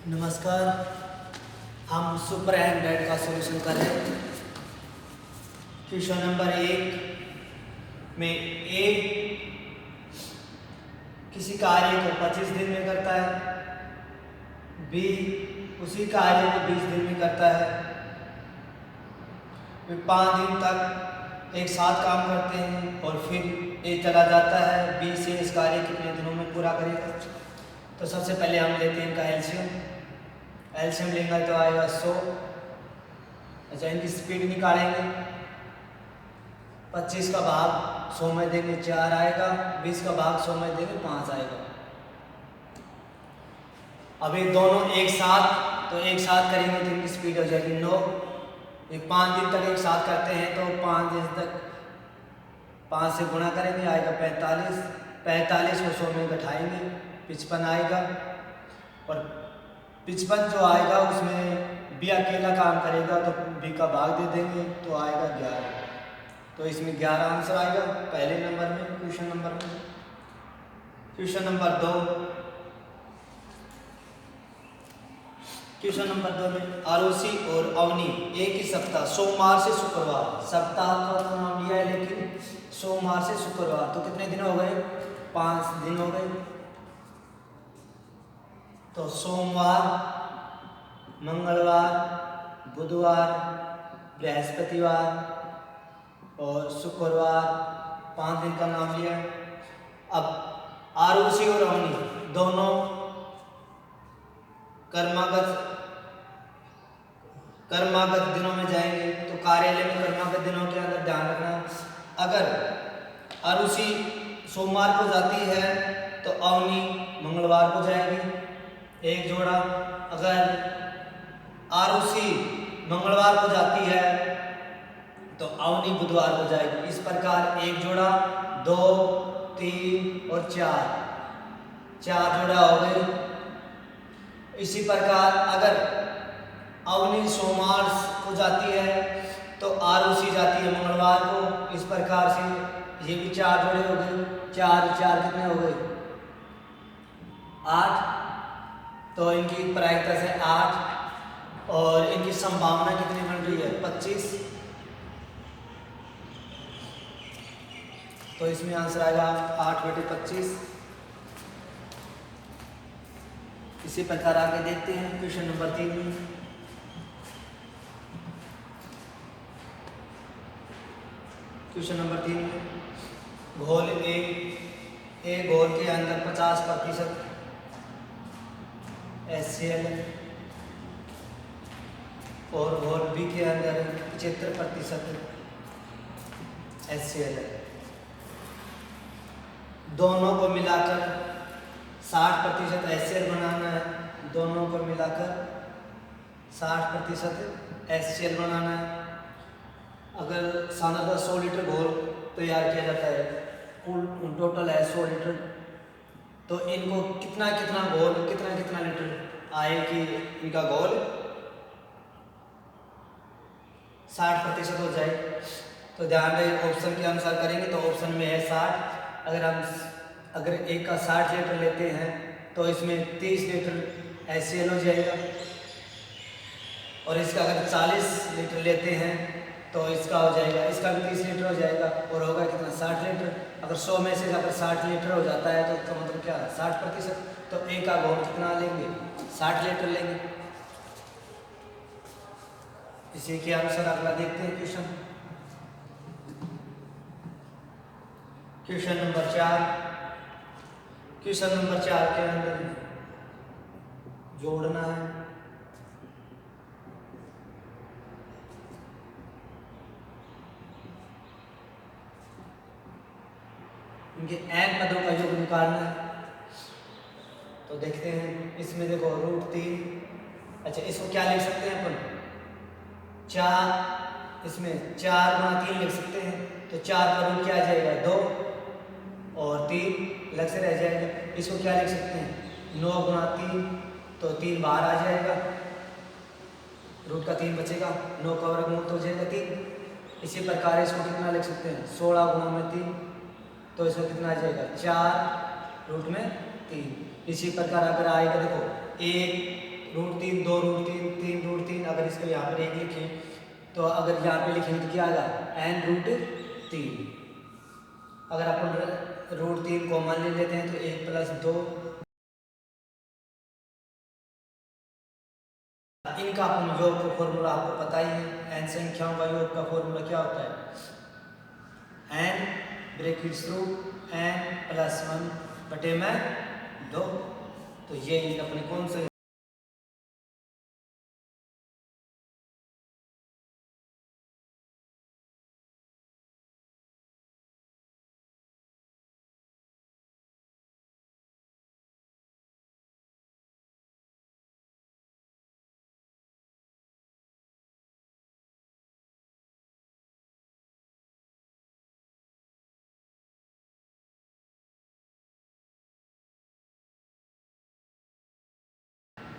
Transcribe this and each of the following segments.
नमस्कार। हम super Android का सॉल्यूशन कर रहे हैं। क्वेश्चन नंबर 1 में ए किसी कार्य को 25 दिन में करता है, बी उसी कार्य को 20 दिन में करता है, वे 5 दिन तक एक साथ काम करते हैं और फिर ए चला जाता है, बी से इस कार्य कितने दिनों में पूरा करेगा। तो सबसे पहले हम लेते हैं इनका एलसीएम लेंगे तो आएगा 100। अच्छा, इनकी स्पीड निकालेंगे। 25 का भाग 100 में देंगे 4 आएगा, 20 का भाग 100 में देंगे 5 आएगा। अब ये दोनों एक साथ करेंगे तो इनकी स्पीड हो जाएगी 9। ये 5 दिन तक एक साथ करते हैं तो 5 दिन तक 5 से गुणा करेंगे, आएगा 45। 45 को 100 में घटाएंगे 55 आएगा, और 55 जो आएगा उसमें बी अकेला काम करेगा तो बी का भाग दे देंगे तो आएगा 11। तो इसमें 11 आंसर आएगा पहले नंबर में, क्वेश्चन नंबर में। क्वेश्चन नंबर 2 में आरुषि और अवनी एक ही सप्ताह सोमवार से शुक्रवार, सप्ताह का तो नाम लिया है लेकिन सोमवार से शुक्रवार, तो कितने दिन हो गए? 5 दिन हो गए। तो सोमवार, मंगलवार, बुधवार, बृहस्पतिवार और शुक्रवार, 5 दिन का नाम लिया। अब आरुषि और अवनी दोनों कर्मागत दिनों में जाएंगे, तो कार्यालय में कर्मागत दिनों के अंदर ध्यान रखना, अगर आरुषि सोमवार को जाती है तो अवनी मंगलवार को जाएगी, एक जोड़ा। अगर आरुषि मंगलवार को जाती है तो अवनी बुधवार को जाएगी। इस प्रकार एक जोड़ा, 2, 3 और 4 जोड़ा हो गए। इसी प्रकार अगर अवनी सोमवार को जाती है तो आरुषि जाती है मंगलवार को। इस प्रकार से ये भी 4 जोड़े हो गए। 4 कितने हो गए? 8। तो इनकी प्रायिकता से 8 और इनकी संभावना कितनी बन रही है? 25। तो इसमें आंसर आएगा 8/25। इसी प्रकार आगे देखते हैं क्वेश्चन नंबर 3 में। क्वेश्चन नंबर 3 में घोल ए घोल के अंदर 50% HCl और घोल बी के अंदर 75% HCl है। दोनों को मिलाकर 60% HCl बनाना है। दोनों को मिलाकर 60% HCl बनाना है। अगर साधारणतः 100 लीटर घोल तैयार किया जाता है, कुल टोटल है 100 लीटर, तो इनको कितना घोल कितना लीटर आए कि इनका घोल 60% हो जाए। तो ध्यान रहे, ऑप्शन के अनुसार करेंगे तो ऑप्शन में है 60। अगर एक का 60 लीटर लेते हैं तो इसमें 30 लीटर HCl हो जाएगा, और इसका अगर 40 लीटर लेते हैं तो इसका हो जाएगा, इसका भी 30 लीटर हो जाएगा, और होगा कितना? 60 लीटर। अगर 100 में से अगर 60 लीटर हो जाता है तो इसका मतलब क्या है? 60%। तो एक का घोल कितना लेंगे? 60 लीटर लेंगे। इसी के अनुसार अगला देखते हैं क्वेश्चन नंबर 4। क्वेश्चन नंबर 4 के अंदर जोड़ना है। इनके n पदों का योग निकालना है। तो देखते हैं, इसमें देखो √3। अच्छा, इसको क्या लिख सकते हैं अपन? 4, इसमें 4 × 3 लिख सकते हैं। तो 4 का रूट क्या आ जाएगा? 2 और 3 अलग से रह जाएगा। इसको क्या लिख सकते हैं? 9 × 3, तो 3 बाहर आ जाएगा, रूट का 3 बचेगा, 9 का वर्गमूल तो हो जाएगा 3। इसी प्रकार इसको कितना लिख सकते हैं? 16 × 3, तो इसमें कितना आ जाएगा? 4 √3। इसी प्रकार अगर आएगा देखो 1 √3, 2 √3, 3 √3, अगर इसको यहाँ पर 1 लिखें तो अगर यहाँ पे लिखेंगे तो क्या आएगा n√3। अगर अपन √3 कॉमन ले लेते हैं तो 1 + 2, इनका अपन योग का फॉर्मूला आपको पता ही है, n संख्याओं का योग का फॉर्मूला क्या होता है, n ब्रैकेट्स थ्रू n + 1 बटे में 2। तो ये अपने कौन से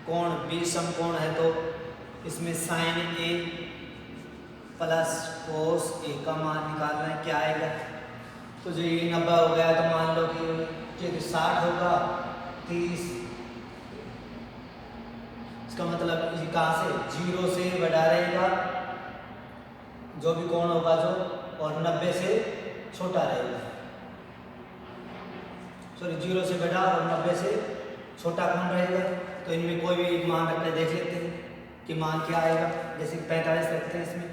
कोण बी समकोण है तो इसमें sin A plus cos A का मान निकालना है, क्या आएगा। तो जो ये 90 हो गया तो मान लो कि 60 होगा 30, इसका मतलब ये कहाँ से 0 से बड़ा रहेगा जो भी कोण होगा जो, और 90 से छोटा रहेगा, सॉरी 0 से बड़ा और 90 से छोटा कोण रहेगा। तो इनमें कोई भी एक मान रखते देख लेते हैं कि मान क्या आएगा। जैसे 45 रखते हैं, इसमें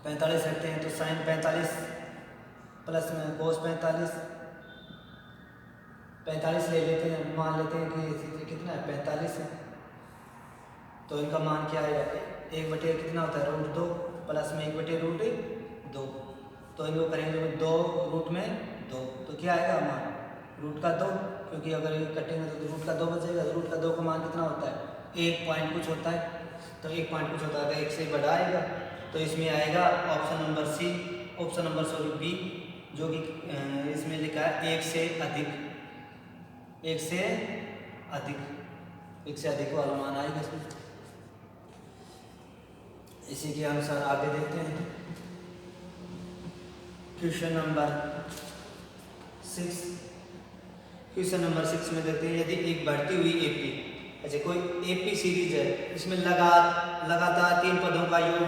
45 रखते हैं तो sin 45 प्लस में cos 45 ले लेते हैं, मान लेते हैं कि कितना है 45 है। तो इनका मान क्या आएगा 1/, कितना होता है √2 प्लस में 1/√2। तो इनको करेंगे 2 रूट में 2, तो क्या आएगा मान रूट का 2, क्योंकि अगर ये कटेंगे तो रूट का 2 बचेगा। रूट का 2 का मान कितना होता है 1 पॉइंट कुछ होता है, तो 1 पॉइंट कुछ होता है तो 1 से बड़ा आएगा। तो इसमें आएगा option number C, option number sorry B, जो कि इसमें लिखा है 1 से अधिक, 1 से अधिक, 1 से अधिक वाला मान आएगा इसमें। इसी के अनुसार आगे देखते हैं क्वेश्चन नंबर 6। क्वेश्चन नंबर 6 में देखते हैं यदि एक बढ़ती हुई एपी, अच्छा कोई एपी सीरीज है, इसमें लगातार 3 पदों का योग,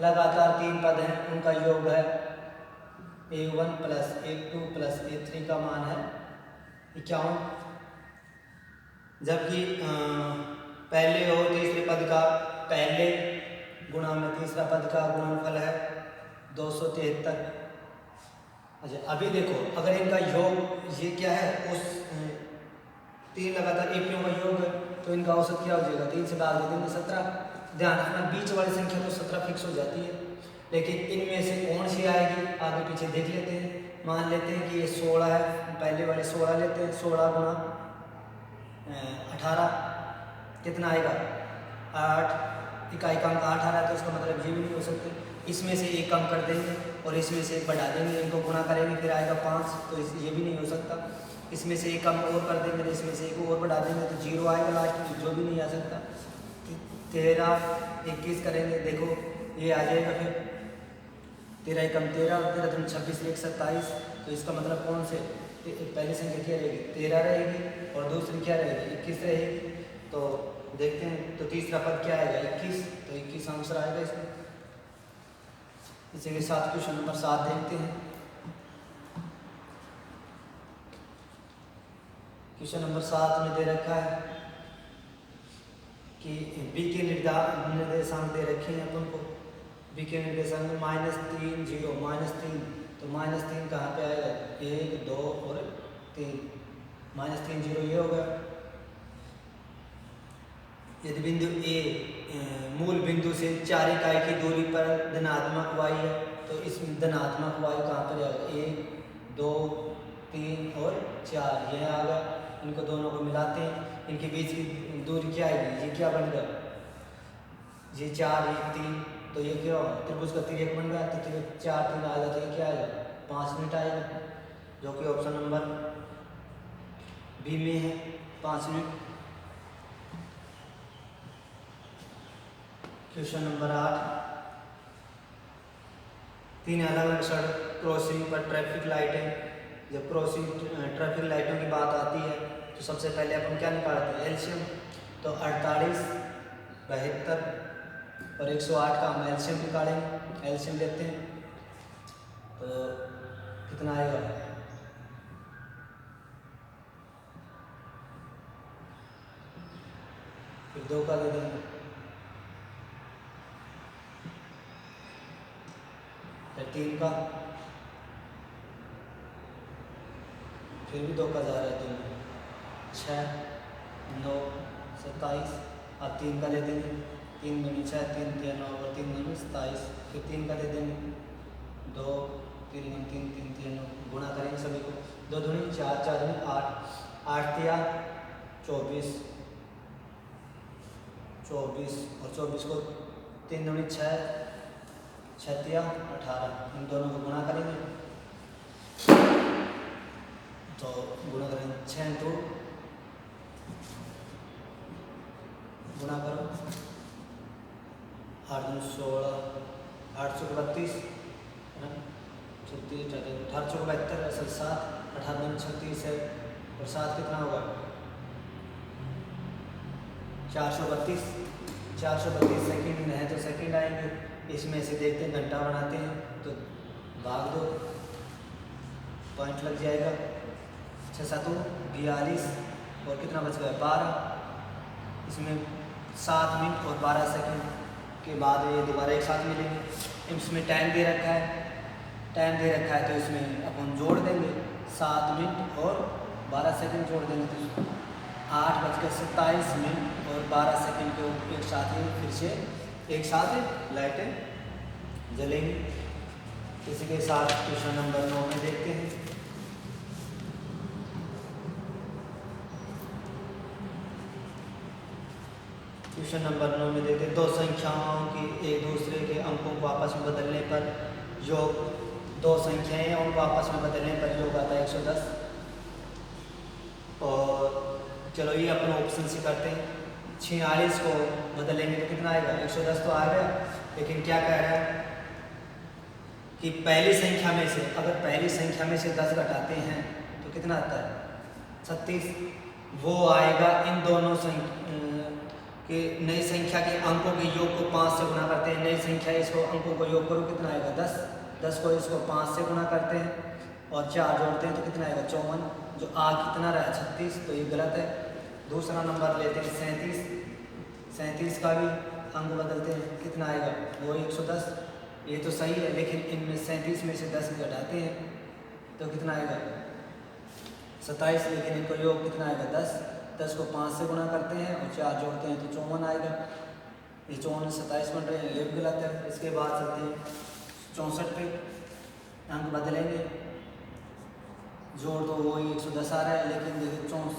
लगातार 3 पद हैं उनका योग है a1 + a2 + a3 का मान है 51, जबकि पहले और तीसरे पद का पहले गुणा में तीसरा पद का गुणनफल है 273। अच्छा अभी देखो अगर इनका योग ये क्या है, उस 3 लगातार एपियों का योग है तो इनका औसत क्या हो जाएगा, 3 से भाग दे देंगे 17। ध्यान रखना बीच वाली संख्या तो 17 फिक्स हो जाती है, लेकिन इनमें से कौन सी आएगी आगे पीछे देख लेते हैं। मान लेते हैं कि ये 16 है, पहले वाले 16 लेते हैं, 16 गुणा 18 कितना आएगा 8, इकाई का अंक 8 आ रहा है तो इसका मतलब ये भी नहीं हो सकते। इसमें से एक कम कर देंगे और इसमें से एक बढ़ा देंगे, इनको गुणा करेंगे फिर आएगा 5, तो ये भी नहीं हो सकता। इसमें से एक कम और कर देंगे तो इसमें से एक और बढ़ा देंगे तो 0 आएगा लास्ट में, जो भी नहीं आ सकता। 13 21 करेंगे, देखो ये आ जाएगा फिर 13 कम 13, 13 26 1 27। तो इसका मतलब कौन से पहली संख्या क्या रहेगी 13 रहेगी और दूसरी क्या रहेगी 21 रहेगी। तो देखते हैं तो तीसरा पद क्या आएगा 21, तो 21 आंसर आएगा इसमें। इसी के साथ क्वेश्चन नंबर 7 देखते हैं। क्वेश्चन नंबर 7 में दे रखा है कि बी के निर्देशांक दे रखे हैं अपन को। बी के निर्देशांक -3 0 -3, तो -3 कहाँ पे आएगा 1 2 और 3, -3 0 ये हो गया। यदि बिंदु ए मूल बिंदु से 4 इकाई की दूरी पर धनात्मक y है तो इस धनात्मक y कहाँ पर आएगा 1 2 3 और 4, यह आ गया। इनको दोनों को मिलाते हैं, इनके बीच की दूरी क्या आएगी, ये क्या बन गया ये 4 1 3, तो ये क्या होगा त्रिभुज का तिर्यक बन गया। तो 4 3 आ जाता है क्या आएगा 5 मिनट आएगा, जो कि ऑप्शन नंबर बी में है 5 मिनट। क्वेश्चन नंबर 8, 3 अलग अलग सड़क क्रॉसिंग पर ट्रैफिक लाइटें, जब क्रॉसिंग ट्रैफिक लाइटों की बात आती है तो तो सबसे पहले अपन क्या निकालते हैं, एलसीएम। तो 48, 72 और 108 का हम एलसीएम निकालेंगे। एलसीएम लेते हैं तो कितना आएगा, फिर 2 का दे देंगे, फिर 3 का, फिर भी 2 का जा रहा है, 2 6 9 27, अब 3 का दे देंगे, 3 दूनी 6, 3 3 9 और 3 दूनी 27, फिर 3 का दे देंगे, 2 3 3 3 3 3 9, गुणा करेंगे सभी को, 2 दूनी 4 4 दूनी 8, 8 तिया 24 24 और 24 को 3 दूनी 6 6 तिया 18, इन दोनों को गुणा करेंगे तो गुणा करेंगे 6 तो गुणा करो 8 दूनी 16, 8 सौ 32 36, 18 सौ 72 असल 7, 18 दूनी 36 है और 7 कितना होगा 432, 432 सेकेंड है तो सेकेंड आएंगे। इसमें से देखते हैं घंटा बनाते हैं तो भाग दो, पॉइंट लग जाएगा, 6 7 42 और कितना बच गया 12, इसमें 7 मिनट और 12 सेकेंड के बाद ये दोबारा एक साथ मिलेंगे। इसमें टाइम दे रखा है, टाइम दे रखा है तो इसमें अपन जोड़ देंगे 7 मिनट और 12 सेकेंड जोड़ देंगे तो 8:27 मिनट और 12 सेकेंड के एक साथ ही फिर से एक साथ लाइटें जलेंगी। इसी के साथ क्वेश्चन नंबर 9 में देखते हैं। क्वेश्चन नंबर 9 में देखते हैं, दो संख्याओं की एक दूसरे के अंकों को आपस में बदलने पर योग, दो संख्याएं उनको आपस में बदलने पर योग आता है 110। और चलो ये अपन ऑप्शन से करते हैं, 46 को बदलेंगे तो कितना आएगा 110 तो आ गया, लेकिन क्या कह रहा है कि पहली संख्या में से अगर पहली संख्या में से 10 घटाते हैं तो कितना आता है 36, वो आएगा इन दोनों कि नई संख्या के अंकों के योग को 5 से गुणा करते हैं, नई संख्या इसको अंकों को योग करो कितना आएगा 10, 10 को इसको 5 से गुणा करते हैं और 4 जोड़ते हैं तो कितना आएगा 54, जो आ कितना रहा 36 तो ये गलत है। दूसरा नंबर लेते हैं 37, 37 का भी अंक बदलते हैं कितना आएगा वो 110, ये तो सही है लेकिन इनमें 37 में से 10 घटाते हैं तो कितना आएगा 27, लेकिन इनको योग कितना आएगा 10, 10 को 5 से गुणा करते हैं और 4 जोड़ते हैं तो 54 आएगा, ये 54 27 बन रहे हैं, ये भी गलत है। इसके बाद चलते हैं 64 पे, अंक बदलेंगे, जोड़ तो वही 110 आ रहा है लेकिन देखिए 64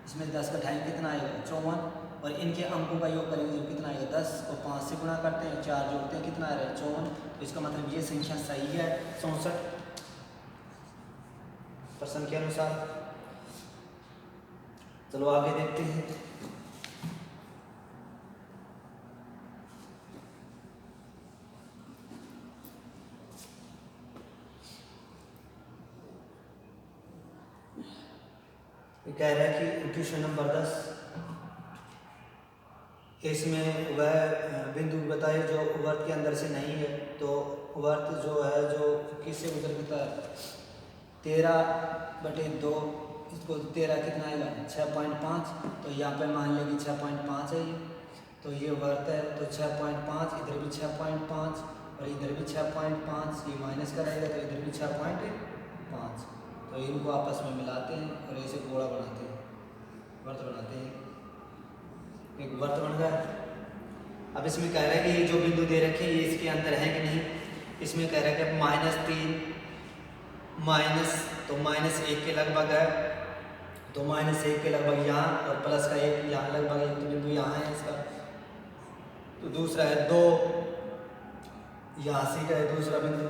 इसमें 10 का ढाई कितना आएगा 54 और इनके अंकों का योग करेंगे जो कितना आएगा 10 को 5 से गुणा करते हैं 4 जोड़ते हैं कितना आ रहा है 54, तो इसका मतलब ये संख्या सही है 64 प्रश्न के अनुसार। चलो आगे देखते हैं। कह रहा है कि क्वेश्चन नंबर 10, इसमें वह बिंदु बताए जो वर्त के अंदर से नहीं है, तो वर्त जो है जो किससे गुजर करता है 13/2, इसको 13 कितना आएगा 6.5, तो यहाँ पे मान लें कि 6.5 है ये, तो ये वर्त है तो 6.5, इधर भी 6.5 और इधर भी 6.5, ये माइनस कराएगा तो इधर भी 6.5, तो इनको आपस में मिलाते हैं और ऐसे गोला बनाते हैं, वर्त बनाते हैं, एक वर्त बन गया। अब इसमें कह रहा है कि ये जो बिंदु दे रखे हैं ये इसके अंदर है कि नहीं, इसमें कह रहा है कि -3 माइनस तो -1 के लगभग है, तो -1 के लगभग यहाँ और प्लस का 1 यहाँ, लगभग एक तो बिंदु यहाँ है इसका, तो दूसरा है 2 यहाँ से का है दूसरा बिंदु,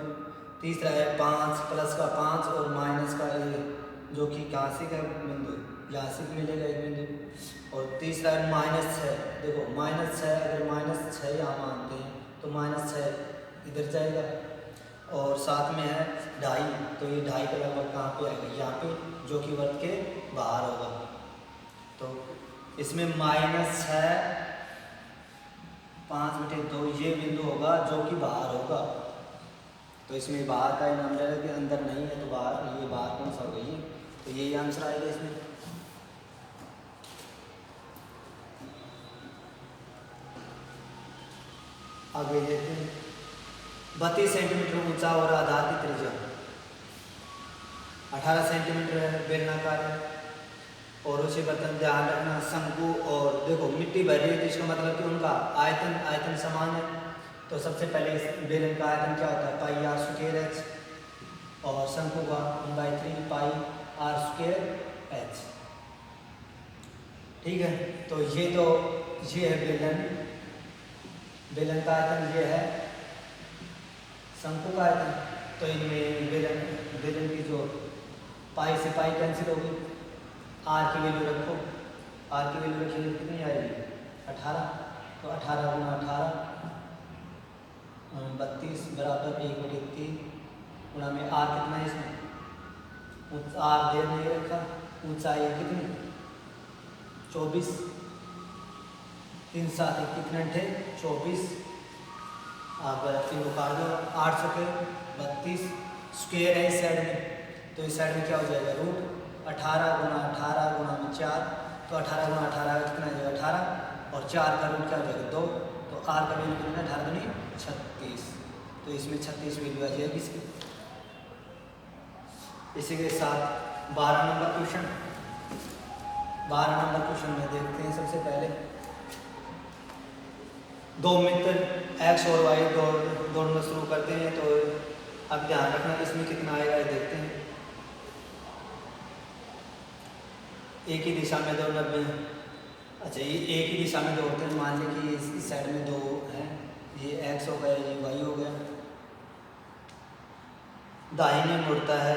तीसरा है 5 प्लस का 5 और माइनस का ये जो कि कहाँ से का बिंदु यहाँ से मिलेगा एक बिंदु, और तीसरा है -6, देखो -6 अगर -6 यहाँ मानते हैं तो -6 इधर जाएगा, और साथ में है 2.5, तो ये 2.5 का लगभग कहाँ पे आएगा यहाँ पे, जो कि वर्त के बाहर होगा। इसमें -5/2 ये बिंदु होगा जो कि बाहर होगा। तो इसमें बाहर का इनाम ले रहे कि अंदर नहीं है, तो बाहर, ये बाहर कौन सा होगा ये, तो यही आंसर आएगा इसमें। आगे देखते हैं। 32 सेंटीमीटर ऊंचा और आधार की त्रिज्या 18 सेंटीमीटर है, बेलनाकार है। और उसे बर्तन ध्यान रखना शंकु, और देखो मिट्टी भर रही है तो इसका मतलब कि उनका आयतन समान है। तो सबसे पहले बेलन का आयतन क्या होता है, पाई आर स्क्वायर एच, और शंकु का 1/3 पाई आर स्क्वायर एच। ठीक है, तो ये है बेलन का आयतन, ये है शंकु का आयतन। तो इनमें बेलन की जो पाई से पाई कैंसिल होगी, आर की वैल्यू रखो, आर की वैल्यू रखिए कितनी आएगी 18। तो 18 × 18 32 बराबर 1/3 गुणा में आर कितना है इसमें, आर दे नहीं रखा, ऊंचाई है कितनी 24, 3 7 कितने थे 24। आप 3 को काट दो, 8 सके 32 स्क्वायर है इस साइड में, तो इस साइड में क्या हो जाएगा रूट 18 × 18 गुणा में 4। तो 18 × 18 कितना हो जाएगा 18, और 4 का रूट क्या हो जाएगा 2। तो आर का वैल्यू कितना 18 दूनी 36, तो इसमें 36 वैल्यू आ जाएगी इसकी। इसी के साथ 12 नंबर क्वेश्चन में देखते हैं। सबसे पहले 2 मित्र एक्स और वाई दौड़ना शुरू करते हैं। तो अब ध्यान रखना इसमें कितना आएगा ये देखते हैं। एक ही दिशा में दौड़ना, अच्छा ये एक ही दिशा में दौड़ते हैं। मान लें कि इस साइड में 2 हैं, ये एक्स हो गया, ये वाई हो गया। दाहिने मुड़ता है,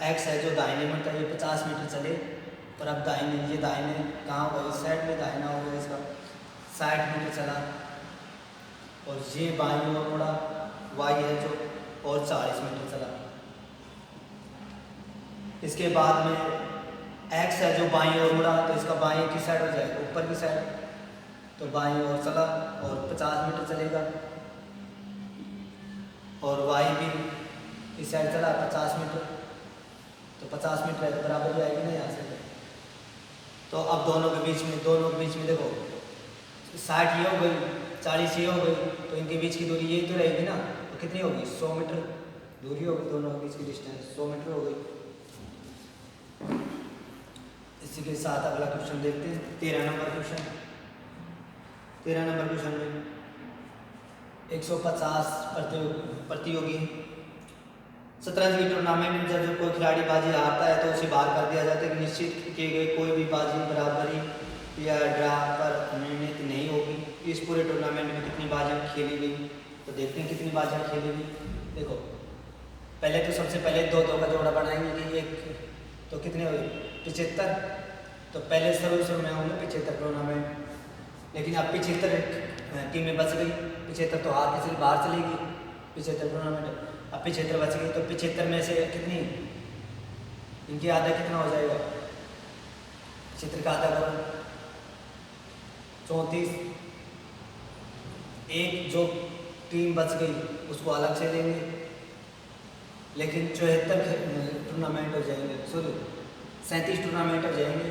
एक्स है जो दाहिने मुड़ता है, ये 50 मीटर चले, और अब दाहिने कहाँ होगा इस साइड में, दाहिना हो गया इसका 60 मीटर चला, और ये बाईं ओर मुड़ा, वाई है जो, और 40 मीटर चला। इसके बाद में एक्स है जो बाईं ओर मुड़ा, तो इसका बाईं की साइड हो जाएगा ऊपर की साइड, तो बाईं ओर चला और 50 मीटर चलेगा, और वाई भी इस साइड चला 50 मीटर, तो 50 मीटर है तो बराबर ही आएगी ना यहाँ से। तो अब दोनों के बीच में देखो 60 ये हो गई, 40 ये हो गई, तो इनके बीच की दूरी यही तो रहेगी ना, तो कितनी होगी 100 मीटर दूरी होगी, दोनों के बीच की डिस्टेंस 100 मीटर हो गई। इसी के साथ अगला क्वेश्चन देखते हैं। 13 नंबर क्वेश्चन में 150 प्रतियोगी शतरंज की टूर्नामेंट में जब कोई खिलाड़ी बाजी हारता है तो उसे बाहर कर दिया जाता है कि निश्चित किए गए कोई भी बाजी बराबरी या ड्रा पर निर्णित नहीं होगी। इस पूरे टूर्नामेंट में कितनी बाजियाँ खेली गई, तो देखते हैं कितनी बाजियाँ खेली गई। देखो पहले तो सबसे पहले 2-2 का जोड़ा बनाएंगे कि एक, तो कितने हुए 75। तो पहले शुरू में होंगे 75 टूर्नामेंट, लेकिन अब 75 टीमें बच गई, 75 तो हार के सिर्फ बाहर चलेगी 75 टूर्नामेंट, अब 75 बच गई। तो 75 में से कितनी इनकी आधा कितना हो जाएगा, 75 का आधा करो 34। एक जो टीम बच गई उसको अलग से देंगे, लेकिन 74 टूर्नामेंट हो जाएंगे, सॉरी 37 टूर्नामेंट हो जाएंगे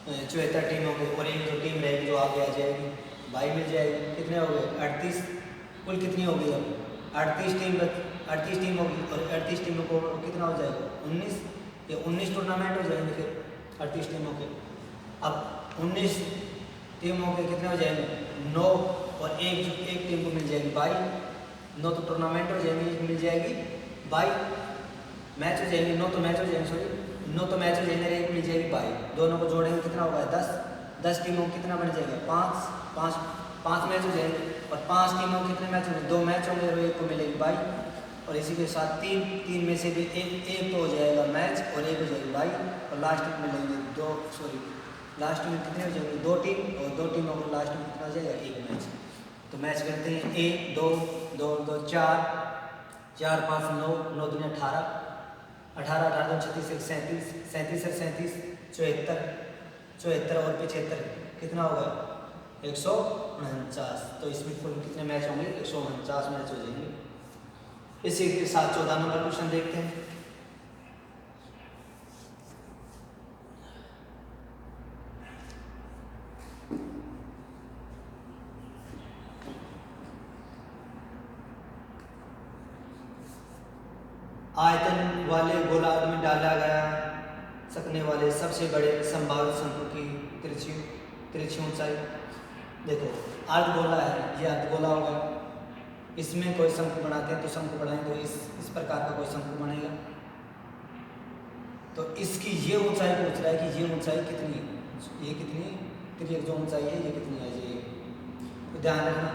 74 टीमों के, और एक जो टीम रहेगी जो आगे आ जाएगी 22 मिल जाएगी। कितने हो गए 38, कुल कितनी होगी अब 38 टीम होगी, और 38 टीमों को कितना हो जाएगा 19, ये 19 टूर्नामेंट हो जाएंगे फिर 38 टीमों के। अब 19 टीमों के कितने हो जाएंगे 9, और एक टीम को मिल जाएगी 22, 9 तो टूर्नामेंट हो जाएंगे, एक मिल जाएगी 22 मैच हो जाएंगे, 9 तो मैच हो जाएंगे, सॉरी 9 तो मैच हो जाएंगे, एक मिल जाएगी 22, दोनों को जोड़ेंगे कितना होगा 10 टीमों को कितना बन जाएगा 5 मैच हो जाएंगे, और 5 टीमों के कितने मैच होंगे 2 मैच होंगे, और एक को मिलेगी 22, और इसी के साथ तीन में से भी एक तो हो जाएगा मैच, और एक हो जाएगी 22, और लास्ट में मिलेंगे लास्ट में कितने हो जाएंगे 2 टीम, और 2 टीमों को लास्ट में कितना हो जाएगा 1 मैच। तो मैच करते हैं 1 2 2 2 4 4 5 9 9 दूनी 18 18 18 36 37 37 74 74 और 75 कितना होगा 149। तो इसमें कुल कितने मैच होंगे 149 मैच हो जाएंगे। इसी के साथ 14 नंबर क्वेश्चन देखते हैं। आयतन वाले गोलार्ध में डाला गया सकने वाले सबसे बड़े संभावित शंकु की तिरछी ऊंचाई। देखो अर्धगोला है, ये अर्धगोला होगा, इसमें कोई शंकु बनाते हैं तो शंकु बनाएंगे तो इस प्रकार का कोई शंकु बनेगा। तो इसकी ये ऊंचाई पूछ रहा है कि ये ऊंचाई कितनी, ये कितनी तिर्यक जो ऊंचाई है ये कितनी है ये। तो ध्यान रखना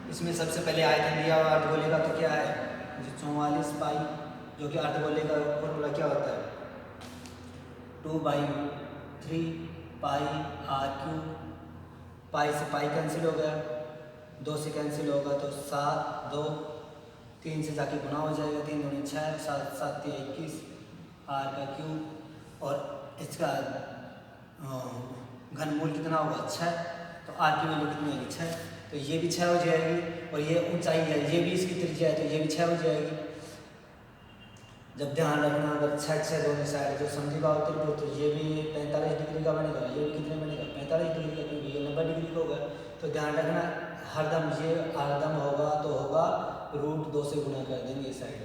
इसमें सबसे पहले आयतन दिया हुआ अर्धगोले का, तो क्या है 44 पाई, जो कि अर्धगोले का फॉर्मूला क्या होता है 2/3 पाई r³। पाई से पाई कैंसिल हो गया, 2 से कैंसिल होगा तो 7, 2, 3 से जाके गुना हो जाएगा, 3 दूनी 6, 7 7 21 r³। और इसका घनमूल कितना होगा 6, तो r की वैल्यू कितनी आएगी 6, तो ये भी 6 हो जाएगी। और ये ऊंचाई है, ये भी इसकी त्रिज्या है तो ये भी 6 हो जाएगी। जब ध्यान रखना अगर 6 दोनों साइड जो समझेगा तो ये भी 45 डिग्री का बनेगा, ये भी कितने बनेगा 45 डिग्री का, क्योंकि ये 90 डिग्री का होगा। तो ध्यान रखना हरदम ये हरदम होगा तो होगा √2 से गुना कर देंगे इस साइड।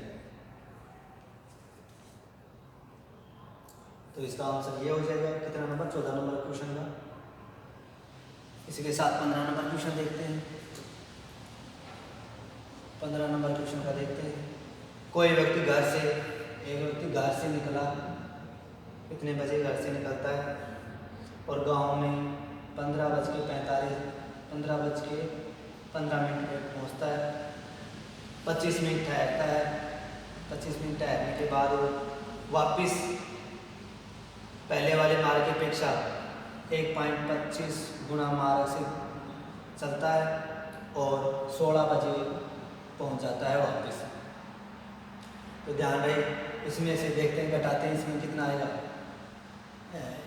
तो इसका आंसर ये हो जाएगा कितना नंबर 14 नंबर क्वेश्चन का। इसी के साथ 15 नंबर क्वेश्चन देखते हैं। 15 नंबर क्वेश्चन का देखते हैं। एक व्यक्ति घर से निकला, कितने बजे घर से निकलता है और गांव में 15:15 पे पहुंचता है। 25 मिनट ठहरता है, 25 मिनट ठहरने के बाद वो वापस पहले वाले मार्ग की अपेक्षा 1.25 गुना मार्ग से चलता है और 16 बजे पहुंच जाता है वापस। तो ध्यान रहे इसमें से देखते हैं घटाते हैं, इसमें कितना आएगा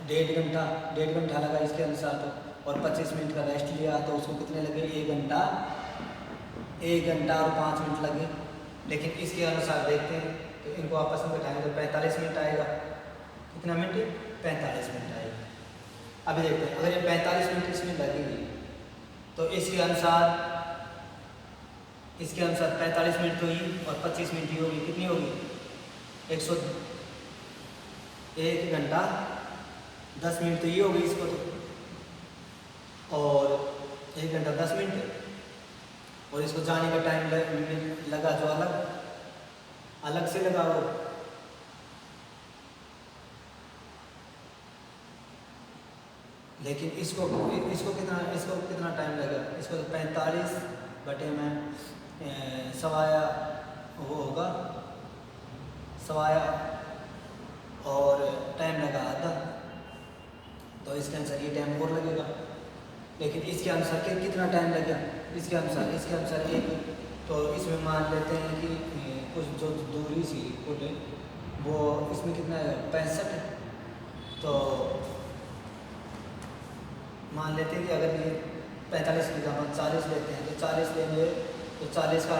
1.5 घंटा लगा इसके अनुसार। तो और 25 मिनट का रेस्ट लिया तो उसको कितने लगे 1 घंटा और 5 मिनट लगे। लेकिन इसके अनुसार देखते हैं तो इनको आपस में घटाएंगे तो 45 मिनट आएगा। कितना मिनट 45 मिनट आएगा। अभी देखते हैं अगर ये 45 मिनट इसमें लगेगी तो इसके अनुसार 45 मिनट तो ही और 25 मिनट ही होगी, कितनी होगी 1 घंटा 10 मिनट तो ये होगी इसको तो, और 1 घंटा 10 मिनट और इसको जाने का टाइम लगा जो अलग से लगा वो। लेकिन इसको कितना टाइम लगेगा, इसको 45 बटे में सवाया वो होगा सवाया और टाइम लगा आधा, तो इसके अनुसार ये टाइम और लगेगा। लेकिन इसके अनुसार कितना टाइम लगेगा, इसके अनुसार एक, तो इसमें मान लेते हैं कि कुछ जो दूरी सी कुल वो इसमें कितना है 65 है। तो मान लेते हैं कि अगर ये 45 की जगह 40 लेते हैं तो 40 लेंगे तो 40 का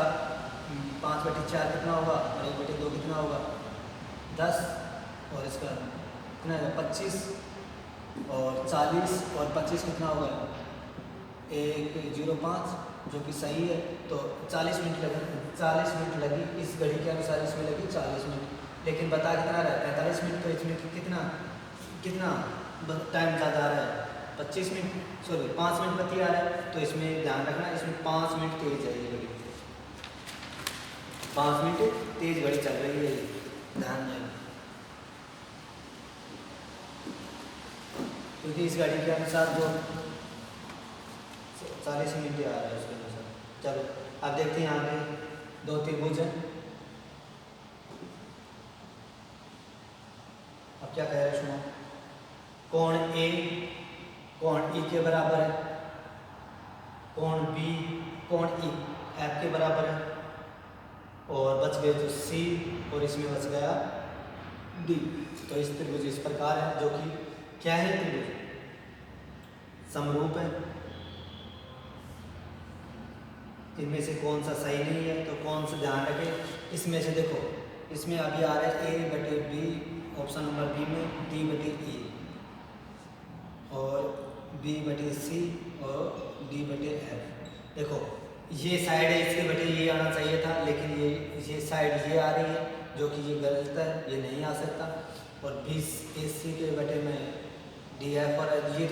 5/4 कितना होगा और 1/2 कितना होगा 10, और इसका कितना है 25 और 40 और 25 कितना होगा 105, जो कि सही है। तो 40 मिनट लगी इस घड़ी के अनुसार, इसमें लगी 40 मिनट। लेकिन बता कितना रहा है 45 मिनट, तो इसमें कितना टाइम ज़्यादा आ रहा है 25 मिनट, सॉरी 5 मिनट बती आ रहा है। तो इसमें ध्यान रखना इसमें 5 मिनट तेज जाएगी घड़ी, 5 मिनट तेज घड़ी चल रही है, ध्यान देना। क्योंकि इस घड़ी के अनुसार जो 40 मिनट आ रहा है उसके अनुसार। चलो अब देखते हैं यहाँ पे 2 त्रिभुज हैं। अब क्या कह रहे हैं सुनो, कोण ए कोण ई के बराबर है, कोण बी कोण ई एफ के बराबर है, और बच गए जो सी और इसमें बच गया डी। तो इस त्रिभुज इस प्रकार है, जो कि क्या है त्रिभुज समरूप है, इनमें से कौन सा सही नहीं है, तो कौन सा ध्यान रखें। इसमें से देखो, इसमें अभी आ रहा है ए बटे बी, ऑप्शन नंबर बी में डी बटे ए और बी बटे सी और डी बटे एफ। देखो ये साइड है, इसके बटे ये आना चाहिए था, लेकिन ये साइड ये आ रही है जो कि ये गलत है, ये नहीं आ सकता। और बी ए सी के बटे में डी एफ, और ये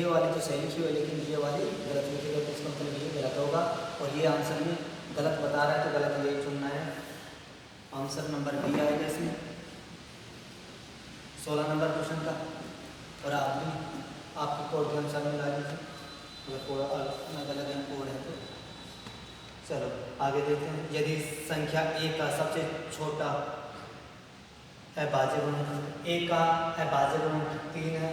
वाली तो सही लिखी हुई है लेकिन ये वाली गलत लिखी है, तो इसका मतलब ये गलत होगा और ये आंसर में गलत बता रहा है, तो गलत यही चुनना है। आंसर नंबर बी आएगा इसमें 16 नंबर क्वेश्चन का। और आप भी आपके कोड के अनुसार मिला लीजिए, अगर कोड अलग अलग कोड है तो। चलो आगे देखते हैं। यदि संख्या ए का सबसे छोटा अभाज्य गुणनखंड, ए का अभाज्य गुणनखंड 3 है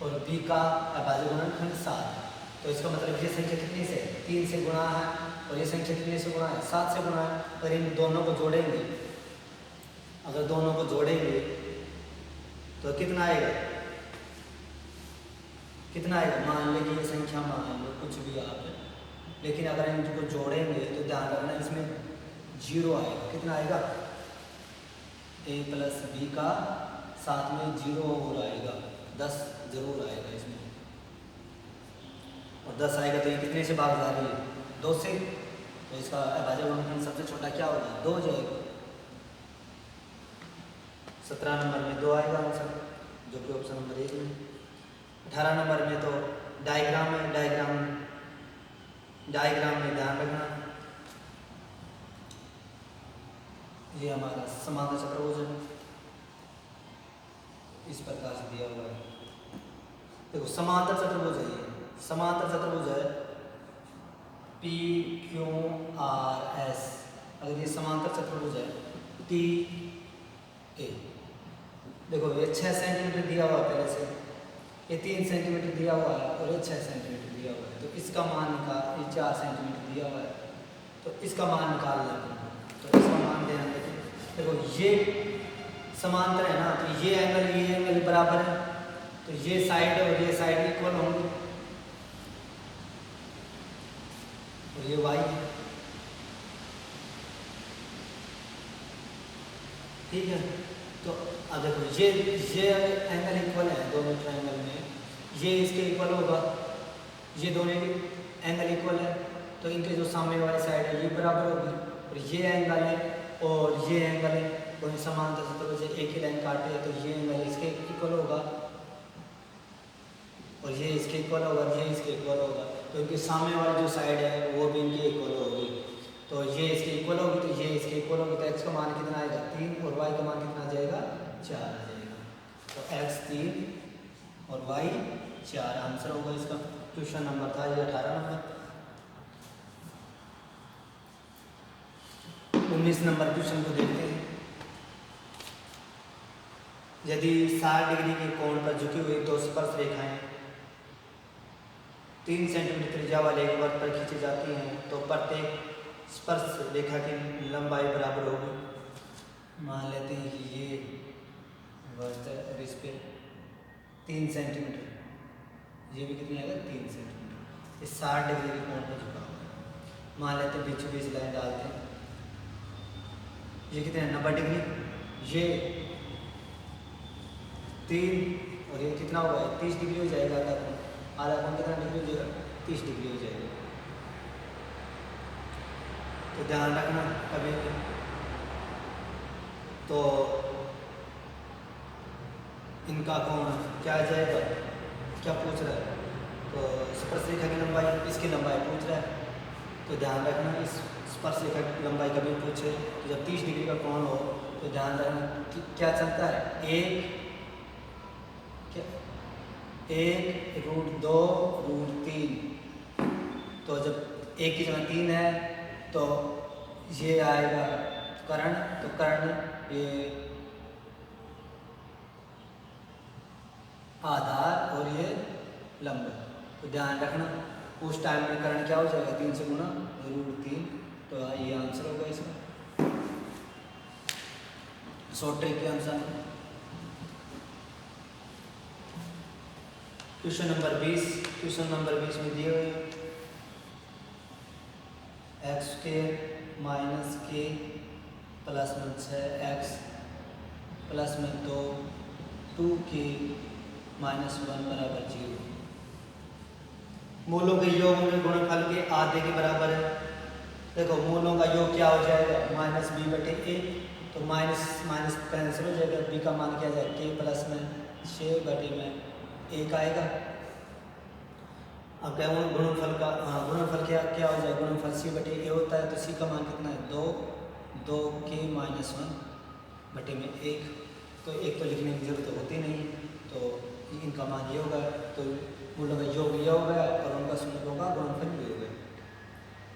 और बी का अभाज्य गुणनखंड 7 है, तो इसका मतलब ये संख्या कितनी से 3 से गुणा है और ये संख्या कितने से गुणा है 7 से गुणा है। और इन दोनों को जोड़ेंगे, अगर दोनों को जोड़ेंगे तो कितना आएगा, कितना आएगा। मान लीजिए ये संख्या मान लो कुछ भी आप, लेकिन अगर इनको जोड़ेंगे तो ध्यान रखना इसमें 0 आएगा। कितना आएगा, ए प्लस बी का साथ में 0 और आएगा, 10 जरूर आएगा इसमें। और 10 आएगा तो ये कितने से भाग जा रही है 2 से, तो इसका अभाज्य गुणनखंड सबसे छोटा क्या होगा 2 हो जाएगा। 17 नंबर में 2 आएगा आंसर, जो कि ऑप्शन नंबर 1 में। 18 नंबर में तो डायग्राम है, डायग्राम में ध्यान रखना, ये हमारा समांतर चतुर्भुज है, इस प्रकार से दिया हुआ है। देखो समांतर चतुर्भुज है, ये समांतर चतुर्भुज है पी क्यू आर एस। अगर ये समांतर चतुर्भुज है टी ए, देखो ये 6 सेंटीमीटर दिया हुआ है पहले से, ये 3 सेंटीमीटर दिया हुआ है और ये 6 सेंटीमीटर दिया हुआ है, तो इसका मान निकाल, ये 4 सेंटीमीटर दिया हुआ है तो इसका मान निकालना है। तो इसका मान ध्यान रखें। देखो ये समांतर है ना, तो ये एंगल बराबर है, तो ये साइड और ये साइड इक्वल होंगे और ये वाई है, ठीक है। तो अब देखो ये एंगल इक्वल है दोनों ट्रायंगल में, ये इसके इक्वल होगा, ये दोनों एंगल इक्वल है, तो इनके जो सामने वाली साइड है ये बराबर होगी। और ये एंगल है और ये एंगल है, दोनों समांतर चतुर्भुज है, एक ही लाइन काटे है, तो ये एंगल इसके इक्वल होगा और ये इसके इक्वल होगा, ये इसके इक्वल होगा, तो इनके सामने वाली जो साइड है वो भी इनके इक्वल होगी। तो ये इसके इक्वल होगी तो ये इसके इक्वल होगी, तो एक्स का मान कितना आएगा 3 और वाई का मान कितना आ जाएगा 4 आ जाएगा। तो एक्स 3 और वाई 4 आंसर होगा इसका। क्वेश्चन नंबर था ये 18 नंबर। 19 नंबर क्वेश्चन को देखते हैं। यदि 60 डिग्री के कोण पर झुकी हुई 2 स्पर्श रेखाएं 3 सेंटीमीटर त्रिज्या वाले एक वर्ग पर खींची जाती हैं, तो प्रत्येक स्पर्श रेखा की लंबाई बराबर होगी। मान लेते हैं कि ये वर्ग है और इस पे 3 सेंटीमीटर, ये भी कितनी आएगा 3 सेंटीमीटर। इस 60 डिग्री के कोण पर झुका हुआ है। मान लेते हैं बीचों बीच लाइन डालते हैं, ये कितने 90 डिग्री, ये 3 और ये कितना होगा 30 डिग्री हो जाएगा। आधा कोण कितना डिग्री हो जाएगा 30 डिग्री हो जाएगा। तो ध्यान रखना कभी तो इनका कोण क्या आ जाएगा, क्या पूछ रहा है, तो स्पर्श रेखा की लंबाई, इसकी लंबाई पूछ रहा है, तो ध्यान रखना इस स्पर्श रेखा की लंबाई कभी पूछे तो जब 30 डिग्री का कोण हो तो ध्यान रखना कि क्या चलता है 1 रूट 2 रूट 3, तो जब 1 की जगह 3 है तो ये आएगा कर्ण, तो कर्ण ये आधार और ये लंब, तो ध्यान रखना उस टाइम में कर्ण क्या हो जाएगा 3 से गुना रूट 3, तो ये आंसर होगा इसका शॉर्ट ट्रिक के अनुसार। क्वेश्चन नंबर 20 में दिए हुए एक्स स्क्वायर माइनस के प्लस में 6x प्लस में 2 माइनस 1 बराबर 0। मूलों के योग में गुणनफल के आधे के बराबर है। देखो मूलों का योग क्या हो जाएगा, माइनस बी बटे ए, तो माइनस माइनस कैंसिल हो जाएगा, बी का मान क्या जाएगा के प्लस में 6 बटे में 1 आएगा। अब क्या गुणनफल का गुणनफल क्या क्या हो जाएगा, गुणनफल सी बटे ए होता है, तो सी का मान कितना है 2 के माइनस 1 बटे में 1, तो 1 तो लिखने की जरूरत होती नहीं, तो इनका मान ये होगा। तो मूलों का योग ये होगा और उनका शून्य होगा, गुणनफल ये होगा।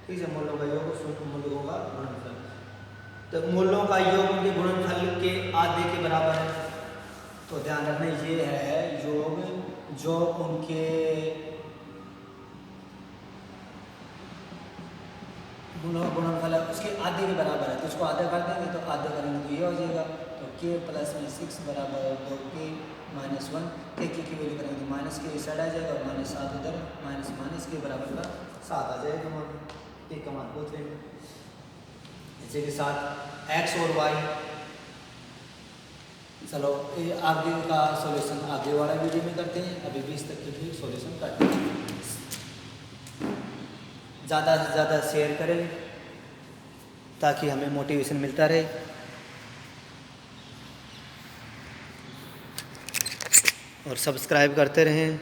ठीक है, मूलों का योग शून्य मूल्यों का गुणनफल, तो मूलों का योग उनके गुणनफल के आधे के बराबर है। तो ध्यान रखना ये है योग जो उनके गुणनफल है उसके आधे के बराबर है, तो इसको आधा कर देंगे तो आधे करेंगे तो ये हो जाएगा। तो के प्लस में 6 बराबर 2 के माइनस 1, के की वैल्यू करेंगे तो माइनस के इस साइड आ जाएगा और माइनस 7 उधर, माइनस माइनस के बराबर का 7 आ जाएगा मान, के का मान पूछ लेंगे। इसी के साथ x और y, चलो ये आगे का सॉल्यूशन आगे वाला वीडियो में करते हैं, अभी 20 तक की सॉल्यूशन करते हैं। ज़्यादा से ज़्यादा शेयर करें ताकि हमें मोटिवेशन मिलता रहे, और सब्सक्राइब करते रहें।